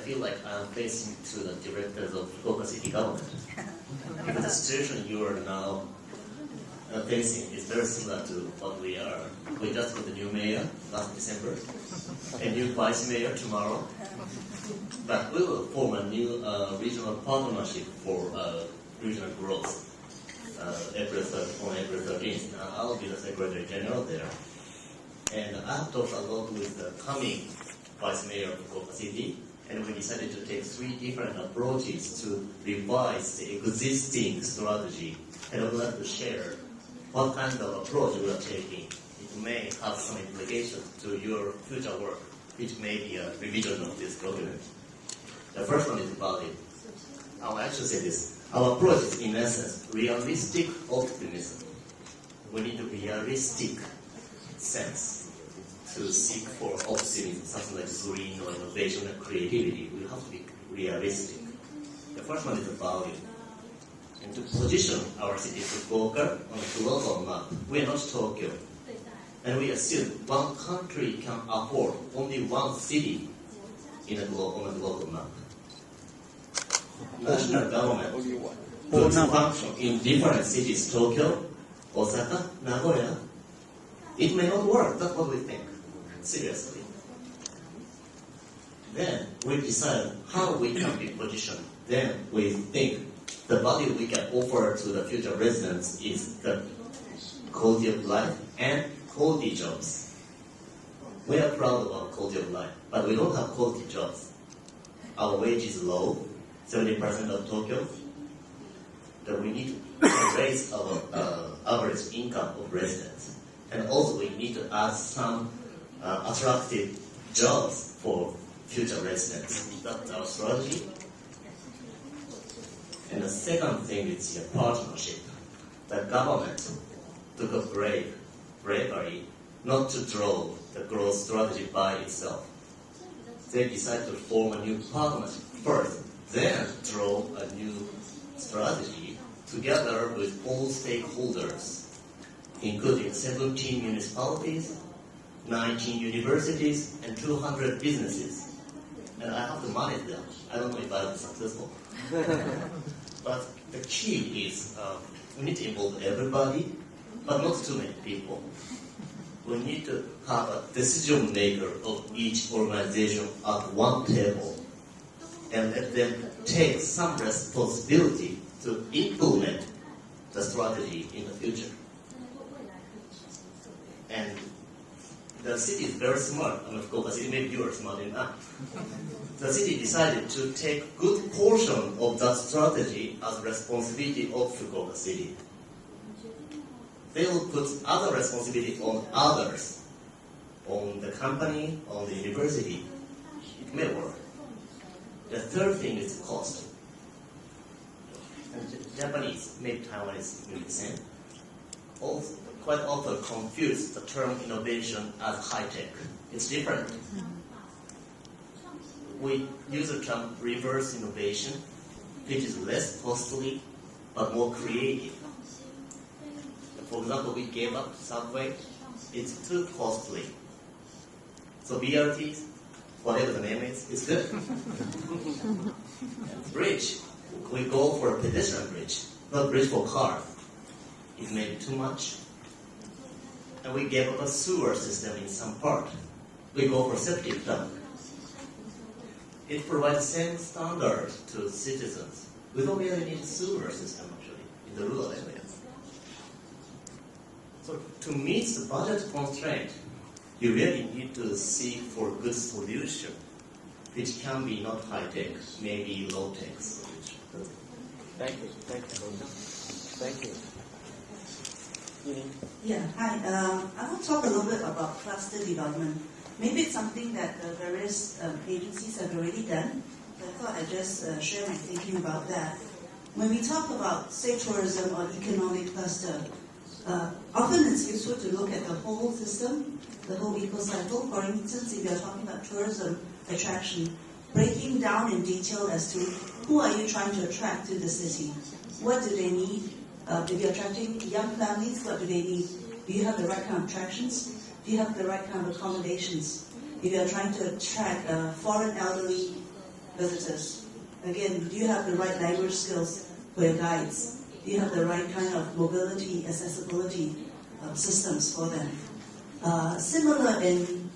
feel like I'm facing to the directors of Fukuoka city government. Because the situation you are now facing is very similar to what we are. We just got the new mayor last December, a new vice mayor tomorrow. But we will form a new regional partnership for regional growth on April 13th. I'll be the Secretary General there. And I have talked a lot with the coming Vice Mayor of Fukuoka City, and we decided to take 3 different approaches to revise the existing strategy. And I would like to share what kind of approach we are taking. It may have some implications to your future work, which may be a revision of this document. The first one is valid. I'll actually say this. Our approach is, in essence, realistic optimism. We need a realistic sense to seek for optimism, something like green or innovation and creativity. We have to be realistic. The first one is the value. And to position our city Fukuoka on a global map, we are not Tokyo. And we assume one country can afford only one city on a global map. National government could function in different cities, Tokyo, Osaka, Nagoya. It may not work, that's what we think, seriously. Then we decide how we can be positioned. Then we think the value we can offer to the future residents is the quality of life and quality jobs. We are proud of our quality of life, but we don't have quality jobs. Our wage is low, 70% of Tokyo. That we need to raise our average income of residents. And also we need to add some attractive jobs for future residents. That's our strategy. And the second thing is a partnership. The government took a bravery not to draw the growth strategy by itself. They decided to form a new partnership first, then draw a new strategy together with all stakeholders, including 17 municipalities, 19 universities, and 200 businesses. And I have to manage them. I don't know if I'll be successful. But the key is we need to involve everybody, but not too many people. We need to have a decision maker of each organization at one table and let them take some responsibility to implement the strategy in the future. And the city is very smart. I mean, Fukuoka City, maybe you are smart enough. The city decided to take good portion of that strategy as responsibility of Fukuoka City. They will put other responsibility on others, on the company, on the university. It may work. The third thing is cost. And Japanese, maybe Taiwanese, maybe the same. Also, quite often confuse the term innovation as high-tech. It's different. We use the term reverse innovation, which is less costly but more creative. For example, we gave up subway. It's too costly. So BRT, whatever the name is, it's good. And bridge, we go for a pedestrian bridge, not bridge for car. It may be too much. And we gave up a sewer system in some part. We go for septic tank. It provides the same standard to citizens. We don't really need a sewer system actually in the rural areas. So to meet the budget constraint, you really need to seek for good solution, which can be not high-tech, maybe low-tech solution. Thank you. Thank you. Yu-Ning? Yeah, hi. I want to talk a little bit about cluster development. Maybe it's something that the various agencies have already done. I thought I'd just share my thinking about that. When we talk about, say, tourism or economic cluster, often it's useful to look at the whole system, the whole eco-cycle. For instance, if you're talking about tourism attraction, breaking down in detail as to who are you trying to attract to the city? What do they need? If you're attracting young families, what do they need? Do you have the right kind of attractions? Do you have the right kind of accommodations? If you're trying to attract foreign elderly visitors? Again, do you have the right language skills for your guides? Do you have the right kind of mobility, accessibility systems for them? Similar in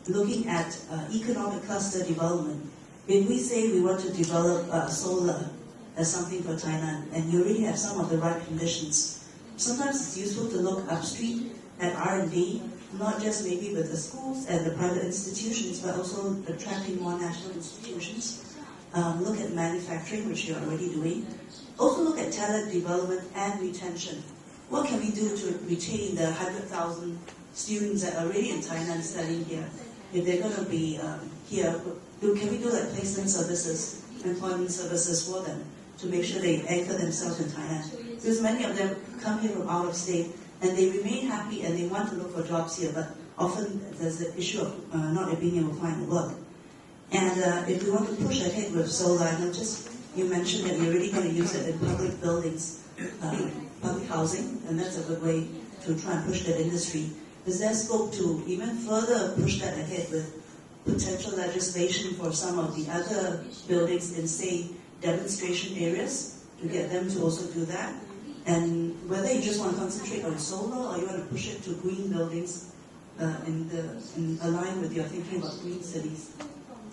looking at economic cluster development. If we say we want to develop solar as something for Tainan, and you already have some of the right conditions, sometimes it's useful to look upstream at R&D, not just maybe with the schools and the private institutions, but also attracting more national institutions. Look at manufacturing, which you're already doing. Also look at talent development and retention. What can we do to retain the 100,000 students that are already in Tainan studying here? If they're going to be here, can we do like placement services, employment services for them to make sure they anchor themselves in Tainan? Because many of them come here from out of state and they remain happy and they want to look for jobs here, but often there's the issue of not being able to find work. And if we want to push ahead with solar, I noticed you mentioned that you're really going to use it in public buildings, public housing, and that's a good way to try and push that industry. Is there scope to even further push that ahead with potential legislation for some of the other buildings in, say, demonstration areas, to get them to also do that? And whether you just want to concentrate on solar or you want to push it to green buildings in align with your thinking about green cities.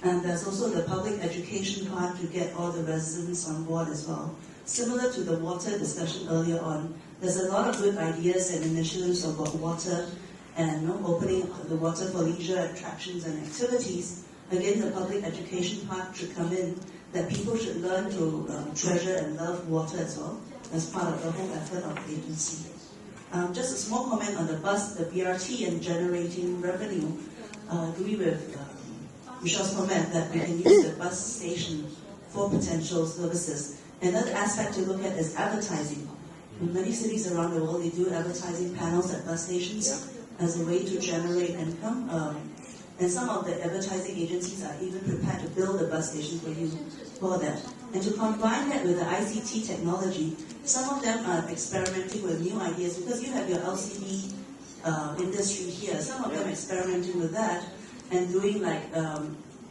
And there's also the public education part to get all the residents on board as well. Similar to the water discussion earlier on, there's a lot of good ideas and initiatives about water and opening the water for leisure attractions and activities. Again, the public education part should come in, that people should learn to treasure and love water as well, as part of the whole effort of the agency. Just a small comment on the bus, the BRT and generating revenue. Agree with Michelle's comment that we can use the bus station for potential services. Another aspect to look at is advertising. In many cities around the world, they do advertising panels at bus stations as a way to generate income. And some of the advertising agencies are even prepared to build a bus station for you for that. And to combine that with the ICT technology, some of them are experimenting with new ideas because you have your LCD industry here. Some of them experimenting with that and doing like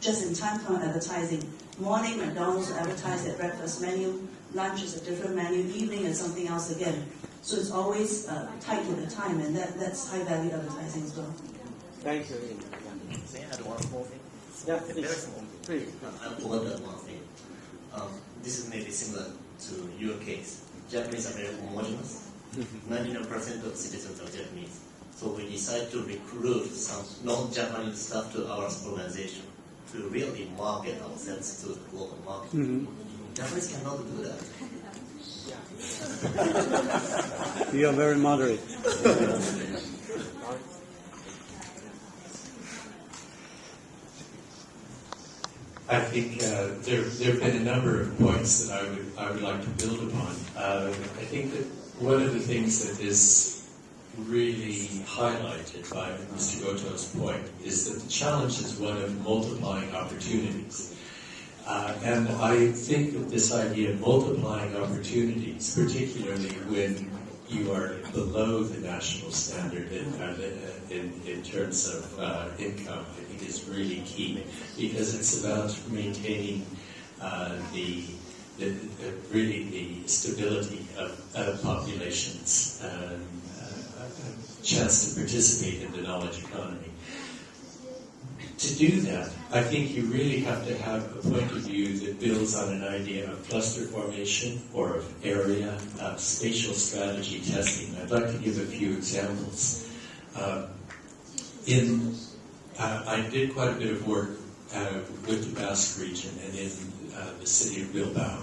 just-in-time kind of advertising. Morning, McDonald's advertise their breakfast menu, lunch is a different menu, evening is something else again. So it's always tied to the time, and that's high-value advertising as well. Thank you. May I add one small thing? Yeah, Very small thing. please. I forgot that one thing. This is maybe similar to your case. Japanese are very homogeneous. 99% of citizens are Japanese. So we decided to recruit some non-Japanese staff to our organization to really market ourselves to the global market. Japanese cannot do that. You are very moderate. I think there have been a number of points that I would like to build upon. I think that one of the things that is really highlighted by Mr. Goto's point is that the challenge is one of multiplying opportunities. And I think that this idea of multiplying opportunities, particularly when you are below the national standard in terms of income, I think is really key, because it's about maintaining really the stability of populations, chance to participate in the knowledge economy. To do that, I think you really have to have a point of view that builds on an idea of cluster formation or of area, spatial strategy testing. I'd like to give a few examples. I did quite a bit of work with the Basque region and in the city of Bilbao.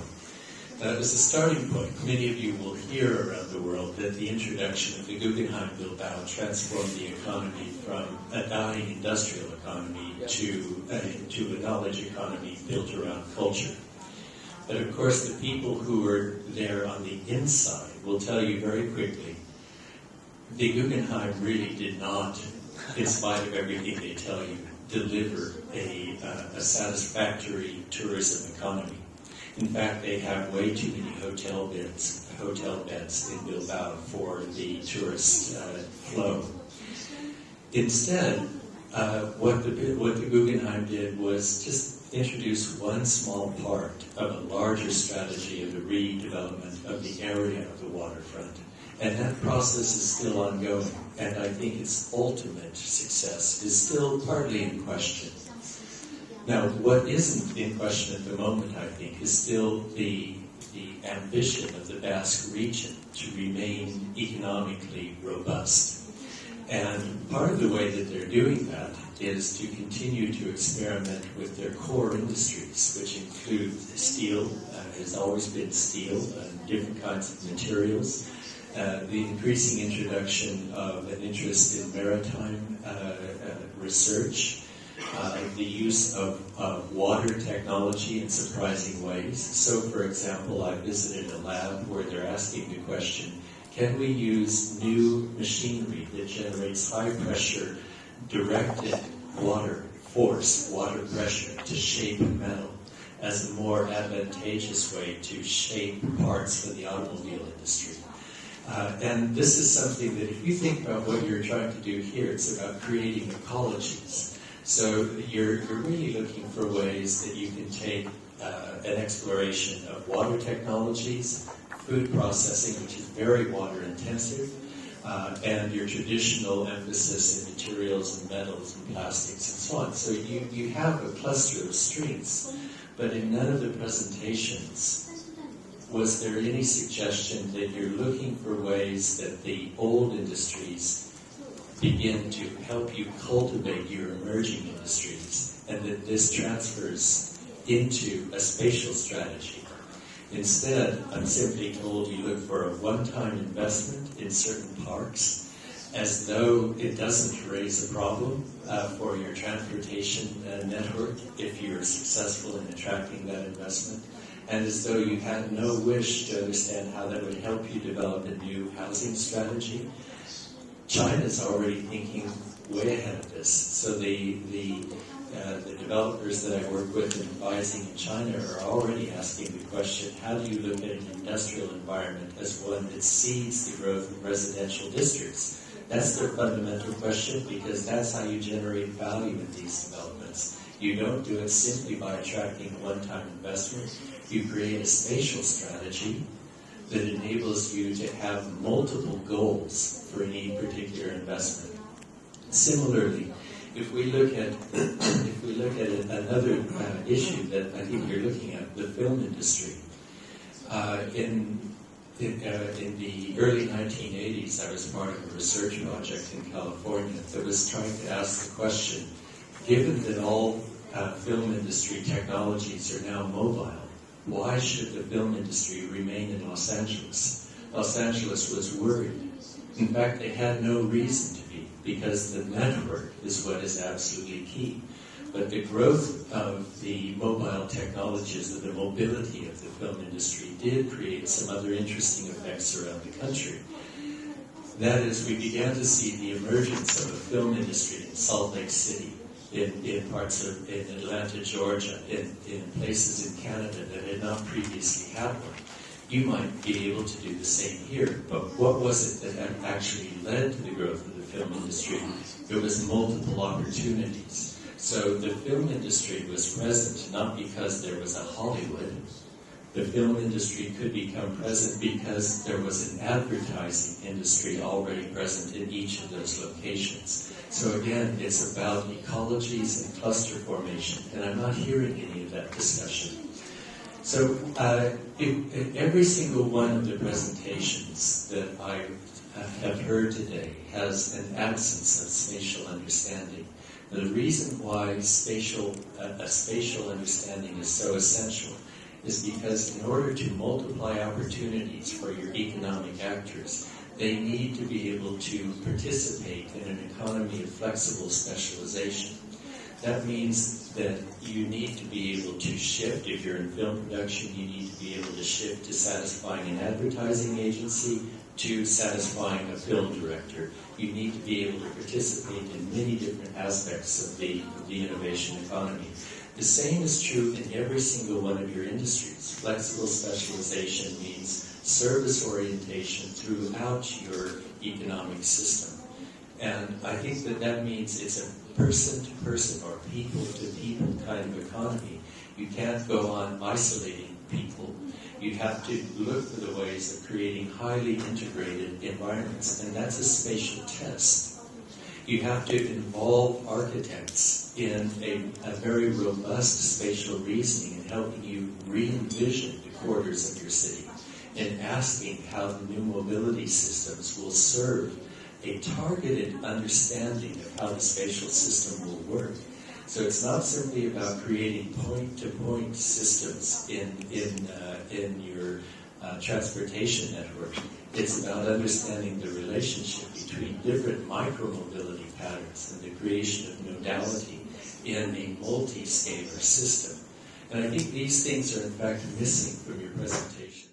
That was a starting point. Many of you will hear around the world that the introduction of the Guggenheim Bilbao transformed the economy from a dying industrial economy to a knowledge economy built around culture. But of course, the people who are there on the inside will tell you very quickly, the Guggenheim really did not, in spite of everything they tell you, deliver a satisfactory tourism economy. In fact, they have way too many hotel beds in Bilbao for the tourist flow. Instead, what the Guggenheim did was just introduce one small part of a larger strategy of the redevelopment of the area of the waterfront. And that process is still ongoing, and I think its ultimate success is still partly in question. Now, what isn't in question at the moment, I think, is still the ambition of the Basque region to remain economically robust. And part of the way that they're doing that is to continue to experiment with their core industries, which include steel, has always been steel, and different kinds of materials, the increasing introduction of an interest in maritime research, the use of water technology in surprising ways. So, for example, I visited a lab where they're asking the question, can we use new machinery that generates high-pressure directed water force, water pressure, to shape metal as a more advantageous way to shape parts for the automobile industry? And this is something that if you think about what you're trying to do here, it's about creating ecologies. So you're really looking for ways that you can take an exploration of water technologies, food processing, which is very water intensive, and your traditional emphasis in materials and metals and plastics and so on. So you have a cluster of strengths, but in none of the presentations was there any suggestion that you're looking for ways that the old industries begin to help you cultivate your emerging industries, and that this transfers into a spatial strategy. Instead, I'm simply told you look for a one-time investment in certain parks, as though it doesn't raise a problem for your transportation network if you're successful in attracting that investment, and as though you had no wish to understand how that would help you develop a new housing strategy. China's already thinking way ahead of this. So the developers that I work with and advising in China are already asking the question, how do you look at an industrial environment as one that seeds the growth of residential districts? That's their fundamental question, because that's how you generate value in these developments. You don't do it simply by attracting a one-time investment. You create a spatial strategy that enables you to have multiple goals for any particular investment. Similarly, if we look at another issue that I think you're looking at, the film industry. In the early 1980s, I was part of a research project in California that was trying to ask the question, given that all film industry technologies are now mobile, why should the film industry remain in Los Angeles? Los Angeles was worried. In fact, they had no reason to be, because the network is what is absolutely key. But the growth of the mobile technologies, the mobility of the film industry, did create some other interesting effects around the country. That is, we began to see the emergence of a film industry in Salt Lake City, in parts of in Atlanta, Georgia, in places in Canada that had not previously had one. You might be able to do the same here, but what was it that had actually led to the growth of the film industry? It was multiple opportunities. So the film industry was present not because there was a Hollywood. The film industry could become present because there was an advertising industry already present in each of those locations. So again, it's about ecologies and cluster formation, and I'm not hearing any of that discussion. So every single one of the presentations that I have heard today has an absence of spatial understanding. The reason why a spatial understanding is so essential is because in order to multiply opportunities for your economic actors, they need to be able to participate in an economy of flexible specialization. That means that you need to be able to shift. If you're in film production, you need to be able to shift to satisfying an advertising agency, to satisfying a film director. You need to be able to participate in many different aspects of the innovation economy. The same is true in every single one of your industries. Flexible specialization means service orientation throughout your economic system. And I think that means it's a person-to-person or people-to-people kind of economy. You can't go on isolating people. You have to look for the ways of creating highly integrated environments, and that's a spatial test. You have to involve architects in a very robust spatial reasoning in helping you re-envision the quarters of your city and asking how the new mobility systems will serve a targeted understanding of how the spatial system will work. So it's not simply about creating point-to-point systems in your transportation network. It's about understanding the relationship between different micro-mobility patterns and the creation of modality in a multi-scalar system. And I think these things are in fact missing from your presentation.